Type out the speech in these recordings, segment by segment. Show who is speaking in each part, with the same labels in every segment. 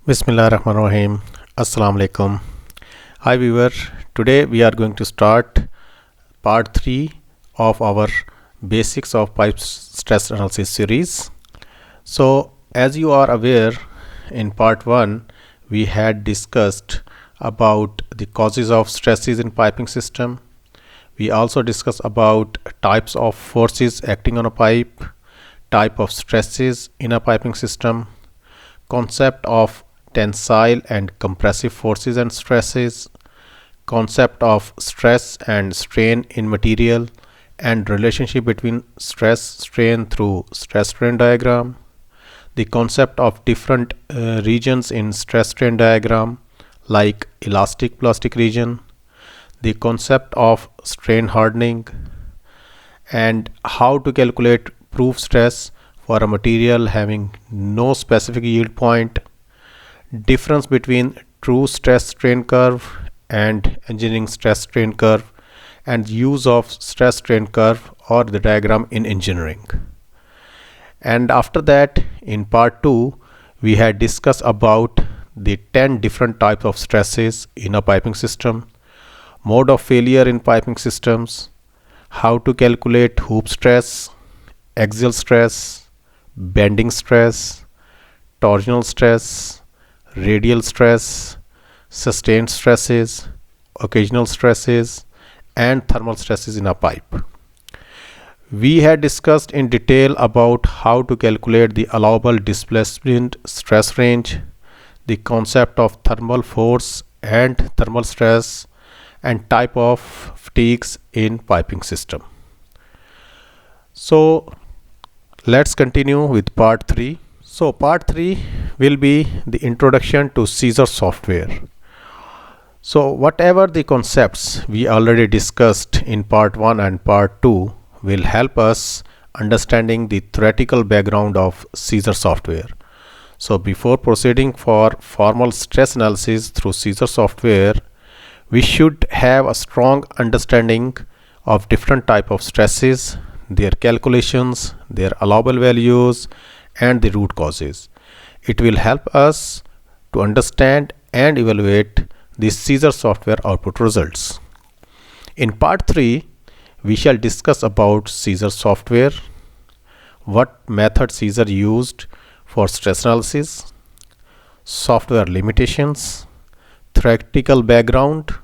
Speaker 1: Bismillah Rahman Rahim. Assalamu alaikum. Hi viewer. Today we are going to start part 3 of our basics of pipe stress analysis series. So as you are aware, in part 1 we had discussed about the causes of stresses in piping system. We also discussed about types of forces acting on a pipe, type of stresses in a piping system, concept of tensile and compressive forces and stresses, concept of stress and strain in material, and relationship between stress strain through stress strain diagram, the concept of different regions in stress strain diagram like elastic plastic region, the concept of strain hardening, and how to calculate proof stress for a material having no specific yield point, difference between true stress strain curve and engineering stress strain curve, and use of stress strain curve or the diagram in engineering. And after that, in part 2 we had discussed about the 10 different types of stresses in a piping system, mode of failure in piping systems, how to calculate hoop stress, axial stress, bending stress, torsional stress, radial stress, sustained stresses, occasional stresses, and thermal stresses in a pipe. We had discussed in detail about how to calculate the allowable displacement stress range, the concept of thermal force and thermal stress, and type of fatigues in piping system. So let's continue with part 3. So part 3 will be the introduction to Caesar software. So whatever the concepts we already discussed in part 1 and part 2 will help us understanding the theoretical background of Caesar software. So before proceeding for formal stress analysis through Caesar software, we should have a strong understanding of different type of stresses, their calculations, their allowable values, and the root causes. It will help us to understand and evaluate the Caesar software output results. In part 3, we shall discuss about Caesar software, what method Caesar used for stress analysis, software limitations, theoretical background,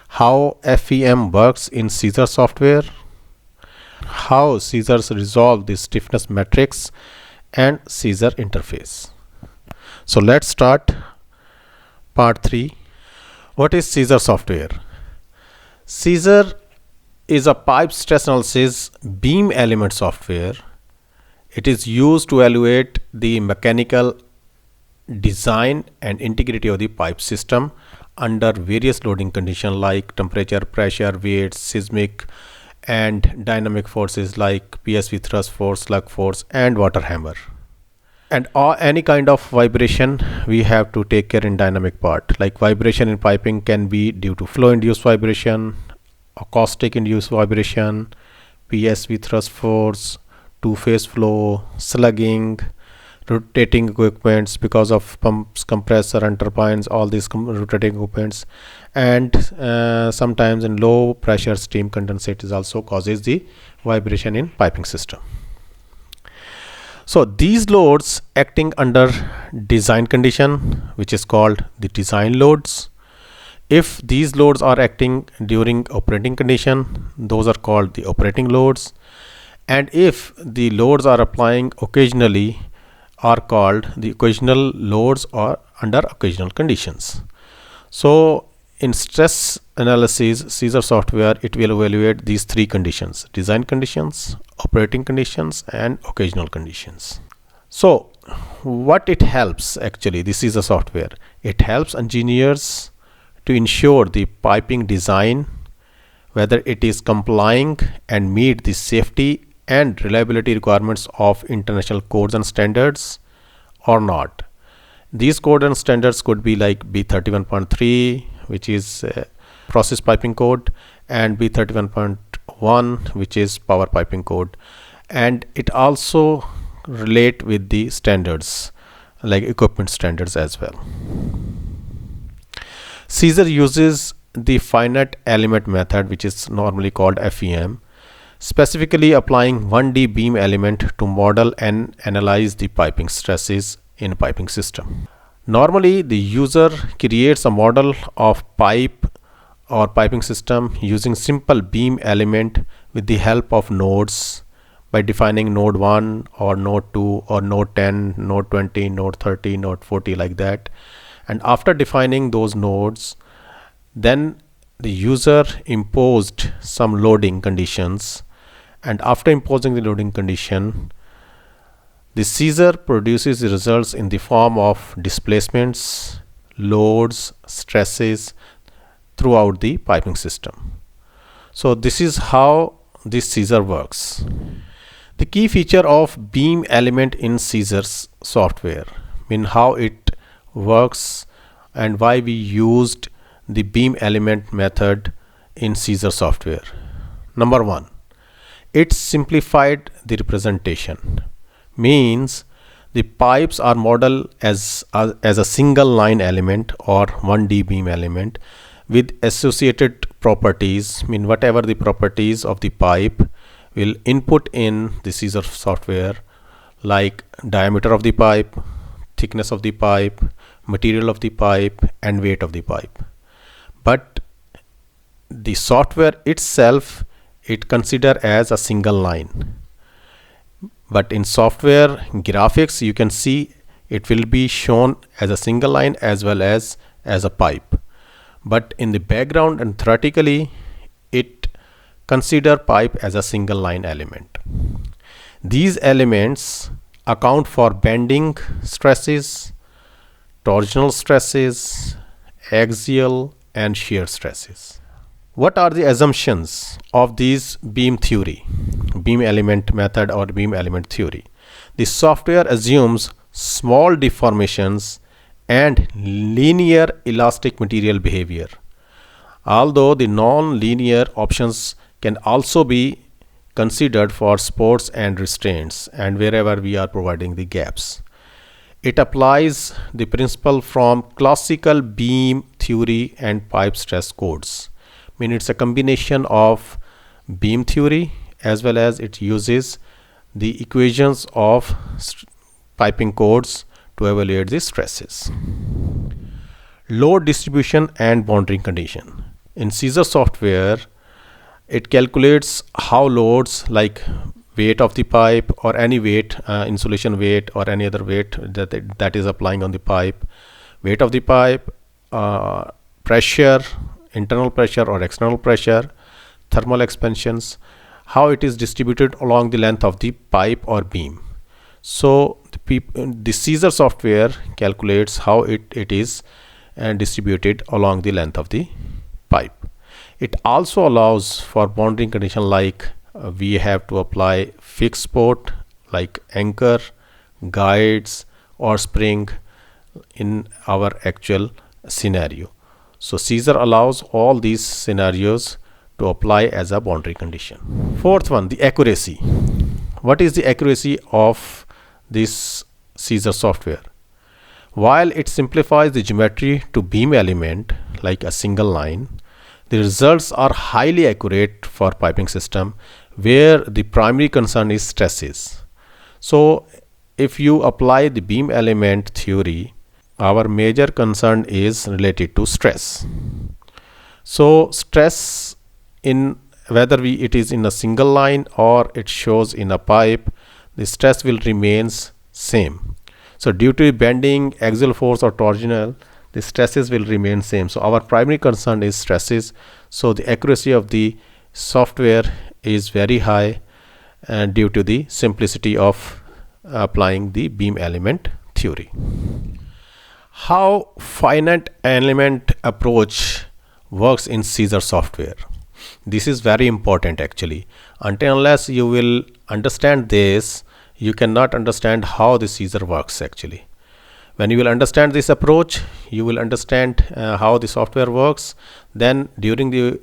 Speaker 1: how FEM works in Caesar software, how Caesar resolve the stiffness matrix, and Caesar interface. So let's start part 3. What is Caesar software? Caesar is a pipe stress analysis beam element software. It is used to evaluate the mechanical design and integrity of the pipe system under various loading conditions like temperature, pressure, weight, seismic and dynamic forces like PSV thrust force, slug force, and water hammer. And any kind of vibration we have to take care in dynamic part. Like vibration in piping can be due to flow induced vibration, acoustic induced vibration, PSV thrust force, two-phase flow, slugging, rotating equipments because of pumps, compressor and turbines, all these rotating equipments, and sometimes in low pressure steam condensate is also causes the vibration in piping system. So these loads acting under design condition, which is called the design loads. If these loads are acting during operating condition, those are called the operating loads, and if the loads are applying occasionally are called the occasional loads or under occasional conditions. So in stress analysis Caesar software, it will evaluate these three conditions: design conditions, operating conditions, and occasional conditions. So what it helps actually, this is a software, it helps engineers to ensure the piping design, whether it is complying and meet the safety and reliability requirements of international codes and standards or not. These codes and standards could be like B31.3, which is process piping code, and B31.1, which is power piping code, and it also relate with the standards like equipment standards as well. Caesar uses the finite element method, which is normally called FEM, specifically applying 1D beam element to model and analyze the piping stresses in a piping system. Normally, the user creates a model of pipe or piping system using simple beam element with the help of nodes by defining node 1 or node 2 or node 10, node 20, node 30, node 40, like that. And after defining those nodes, then the user imposed some loading conditions, and after imposing the loading condition, the Caesar produces the results in the form of displacements, loads, stresses throughout the piping system. So this is how this Caesar works. The key feature of beam element in Caesar's software, how it works and why we used the beam element method in Caesar software. Number one, it simplified the representation. Means the pipes are modeled as a single line element or 1D beam element with associated properties. Whatever the properties of the pipe will input in the Caesar software, like diameter of the pipe, thickness of the pipe, material of the pipe, and weight of the pipe. But the software itself, it consider as a single line. But in software graphics, you can see it will be shown as a single line as well as a pipe. But in the background and theoretically, it consider pipe as a single line element. These elements account for bending stresses, torsional stresses, axial and shear stresses. What are the assumptions of these beam theory, beam element method or beam element theory? The software assumes small deformations and linear elastic material behavior, although the non-linear options can also be considered for supports and restraints and wherever we are providing the gaps. It applies the principle from classical beam theory and pipe stress codes. It's a combination of beam theory as well as it uses the equations of piping codes to evaluate the stresses. Load distribution and boundary condition. In Caesar software, it calculates how loads like weight of the pipe or any weight, insulation weight or any other weight that is applying on the pipe, weight of the pipe, pressure, internal pressure or external pressure, thermal expansions, how it is distributed along the length of the pipe or beam. So the Caesar software calculates how it is distributed along the length of the pipe. It also allows for boundary condition like we have to apply fixed support like anchor, guides or spring in our actual scenario. So Caesar allows all these scenarios to apply as a boundary condition. Fourth one, the accuracy. What is the accuracy of this Caesar software? While it simplifies the geometry to beam element like a single line, the results are highly accurate for piping system where the primary concern is stresses. So if you apply the beam element theory, our major concern is related to stress. So stress in whether it is in a single line or it shows in a pipe, the stress will remains same. So due to bending, axial force or torsional, the stresses will remain same. So our primary concern is stresses. So the accuracy of the software is very high and due to the simplicity of applying the beam element theory. How finite element approach works in Caesar software. This is very important actually. Until unless you will understand this, you cannot understand how the Caesar works actually. When you will understand this approach, you will understand how the software works. Then during the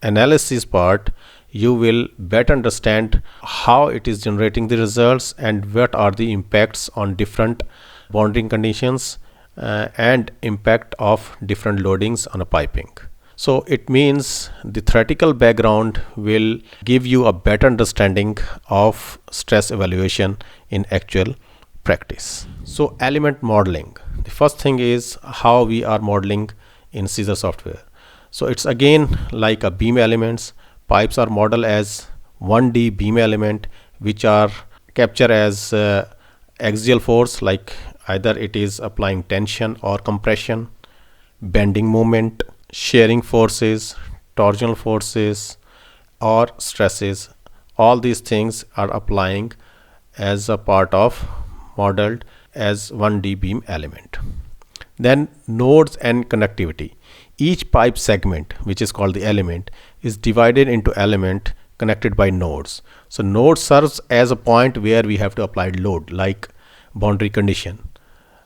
Speaker 1: analysis part, you will better understand how it is generating the results and what are the impacts on different boundary conditions and impact of different loadings on a piping. So it means the theoretical background will give you a better understanding of stress evaluation in actual practice. So element modeling. The first thing is how we are modeling in Caesar software. So it's again like a beam elements. Pipes are modeled as 1D beam element, which are captured as axial force, like either it is applying tension or compression, bending moment, shearing forces, torsional forces, or stresses. All these things are applying as a part of modeled as 1D beam element. Then nodes and connectivity. Each pipe segment, which is called the element, is divided into element connected by nodes. So node serves as a point where we have to apply load, like boundary condition,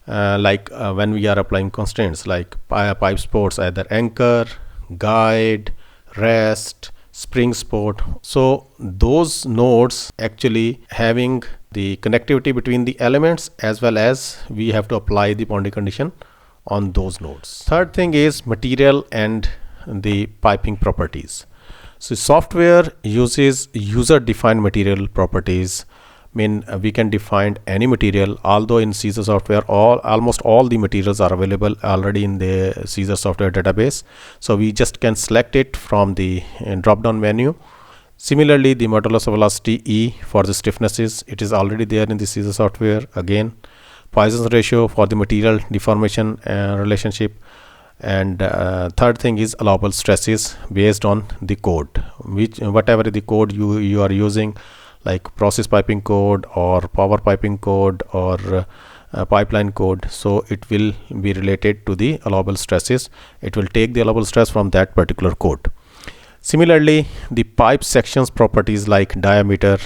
Speaker 1: when we are applying constraints like pipe supports either anchor, guide, rest, spring support. So those nodes actually having the connectivity between the elements, as well as we have to apply the boundary condition on those nodes. Third thing is material and the piping properties. So software uses user-defined material properties. We can define any material, although in Caesar software almost all the materials are available already in the Caesar software database. So we just can select it from the drop down menu. Similarly, the modulus of velocity E for the stiffnesses, it is already there in the Caesar software. Again, Poisson's ratio for the material deformation relationship. And third thing is allowable stresses based on the code, whatever the code you are using, like process piping code or power piping code or pipeline code. So it will be related to the allowable stresses. It will take the allowable stress from that particular code. Similarly, the pipe sections properties like diameter,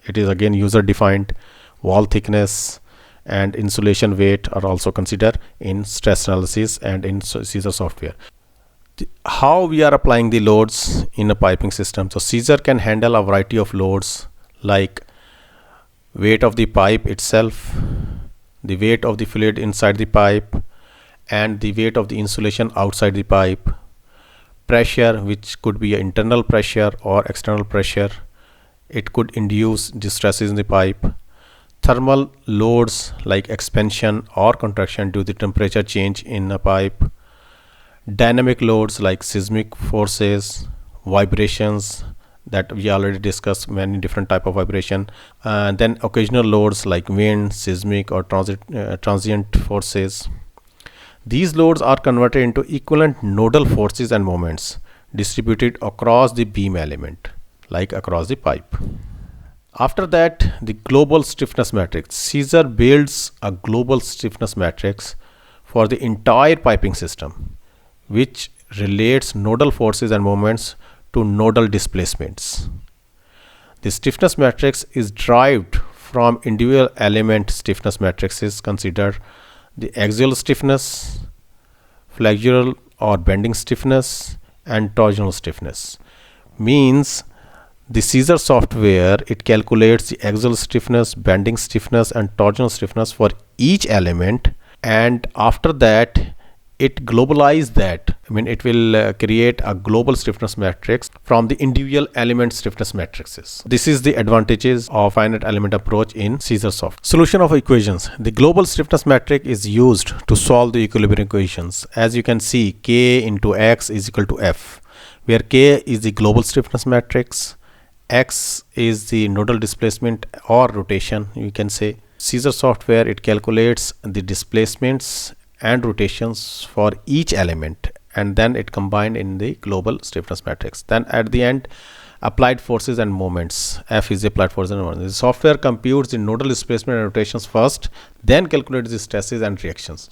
Speaker 1: it is again user defined. Wall thickness and insulation weight are also considered in stress analysis and in Caesar software. How we are applying the loads in a piping system. So Caesar can handle a variety of loads like weight of the pipe itself, the weight of the fluid inside the pipe, and the weight of the insulation outside the pipe, pressure, which could be an internal pressure or external pressure. It could induce distresses in the pipe, thermal loads like expansion or contraction due to temperature change in a pipe, dynamic loads like seismic forces, vibrations that we already discussed, many different type of vibration, and then occasional loads like wind, seismic or transient forces. These loads are converted into equivalent nodal forces and moments distributed across the beam element, like across the pipe. After that, the global stiffness matrix. Caesar builds a global stiffness matrix for the entire piping system, which relates nodal forces and moments to nodal displacements. The stiffness matrix is derived from individual element stiffness matrices considered the axial stiffness, flexural or bending stiffness, and torsional stiffness. Means the Caesar software, it calculates the axial stiffness, bending stiffness, and torsional stiffness for each element, and after that it globalizes that. It will create a global stiffness matrix from the individual element stiffness matrices. This is the advantages of finite element approach in Caesar software. Solution of equations. The global stiffness matrix is used to solve the equilibrium equations. As you can see, K into X is equal to F, where K is the global stiffness matrix, X is the nodal displacement or rotation, you can say. Caesar software, it calculates the displacements and rotations for each element, and then it combined in the global stiffness matrix. Then at the end, applied forces and moments. F is the applied forces and moments. The software computes the nodal displacement and rotations first, then calculates the stresses and reactions.